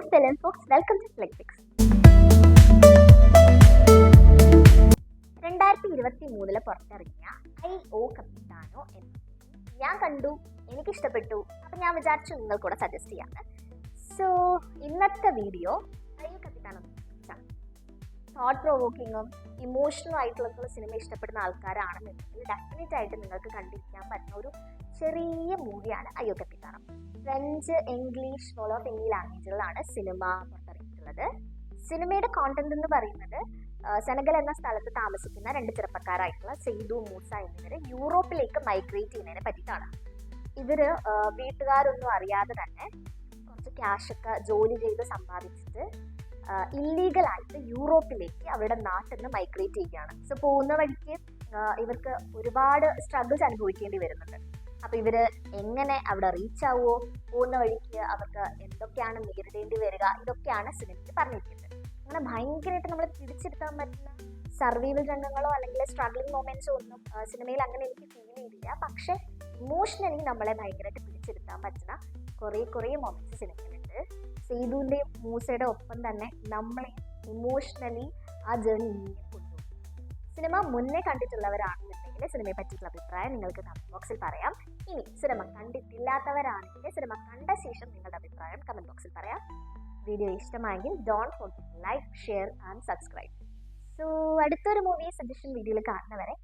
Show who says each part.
Speaker 1: Film folks, welcome to Flickfix. 2023 പുറത്തിറങ്ങിയ I ഓ കപ്പിത്താനോ എന്ന ഞാൻ കണ്ടു, എനിക്കിഷ്ടപ്പെട്ടു. അപ്പം ഞാൻ വിചാരിച്ചു നിങ്ങൾ കൂടെ സജസ്റ്റ് ചെയ്യാമെന്ന്. സോ ഇന്നത്തെ video Io Capitano thought പ്രൊവോക്കിങ്ങും ഇമോഷണൽ ആയിട്ടുള്ള സിനിമ ഇഷ്ടപ്പെടുന്ന ആൾക്കാരാണെന്നുണ്ടെങ്കിൽ ഡെഫിനറ്റ് ആയിട്ട് നിങ്ങൾക്ക് കണ്ടിരിക്കാൻ പറ്റുന്ന ഒരു ചെറിയ മൂവിയാണ് Io Capitano. French, English, Wolof എന്നീ ലാംഗ്വേജുകളിലാണ് സിനിമ പുറത്തിറങ്ങിയിട്ടുള്ളത്. സിനിമയുടെ കോണ്ടന്റ് എന്ന് പറയുന്നത് സെനഗൽ എന്ന സ്ഥലത്ത് താമസിക്കുന്ന രണ്ട് ചെറുപ്പക്കാരായിട്ടുള്ള സെയ്ദു, മൂസ എന്നിവർ യൂറോപ്പിലേക്ക് മൈഗ്രേറ്റ് ചെയ്യുന്നതിനെ പറ്റിയിട്ടാണ്. ഇവർ വീട്ടുകാരൊന്നും അറിയാതെ തന്നെ കുറച്ച് ക്യാഷൊക്കെ ജോലി ചെയ്ത് സമ്പാദിച്ചിട്ട് ഇല്ലീഗലായിട്ട് യൂറോപ്പിലേക്ക് അവരുടെ നാട്ടിൽ നിന്ന് മൈഗ്രേറ്റ് ചെയ്യുകയാണ്. സോ പോകുന്ന വഴിക്ക് ഇവർക്ക് ഒരുപാട് സ്ട്രഗിൾസ് അനുഭവിക്കേണ്ടി വരുന്നുണ്ട്. അപ്പോൾ ഇവർ എങ്ങനെ അവിടെ റീച്ച് ആവുമോ, പോകുന്ന വഴിക്ക് അവർക്ക് എന്തൊക്കെയാണ് നേരിടേണ്ടി വരിക, ഇതൊക്കെയാണ് സിനിമയ്ക്ക് പറഞ്ഞിരിക്കുന്നത്. അങ്ങനെ ഭയങ്കരമായിട്ട് നമ്മൾ പിടിച്ചെടുക്കാൻ പറ്റുന്ന സർവൈവൽ രംഗങ്ങളോ അല്ലെങ്കിൽ സ്ട്രഗ്ലിംഗ് മൊമെന്റ്സോ ഒന്നും സിനിമയിൽ അങ്ങനെ എനിക്ക് ഫീൽ ചെയ്തില്ല. പക്ഷെ ഇമോഷണലി നമ്മളെ ഭയങ്കരമായിട്ട് പിടിച്ചെടുക്കാൻ പറ്റുന്ന കുറേ മൊമെന്റ്സ് സിനിമയിലുണ്ട്. സെയ്ദുവിൻ്റെയും മൂസയുടെ ഒപ്പം തന്നെ നമ്മളെ ഇമോഷണലി ആ ജേർണി ഇങ്ങനെ കൊണ്ടുപോകും. സിനിമ മുന്നേ കണ്ടിട്ടുള്ളവരാണെന്നുണ്ടെങ്കിൽ സിനിമയെ പറ്റിയിട്ടുള്ള അഭിപ്രായം നിങ്ങൾക്ക് കമൻറ്റ് ബോക്സിൽ പറയാം. ഇനി സിനിമ കണ്ടിട്ടില്ലാത്തവരാണെങ്കിൽ സിനിമ കണ്ട ശേഷം നിങ്ങളുടെ അഭിപ്രായം കമൻറ്റ് ബോക്സിൽ പറയാം. വീഡിയോ ഇഷ്ടമായെങ്കിൽ don't forget like, share and subscribe. So അടുത്തൊരു മൂവി സജഷൻ വീഡിയോയിൽ കാണുന്നവരെ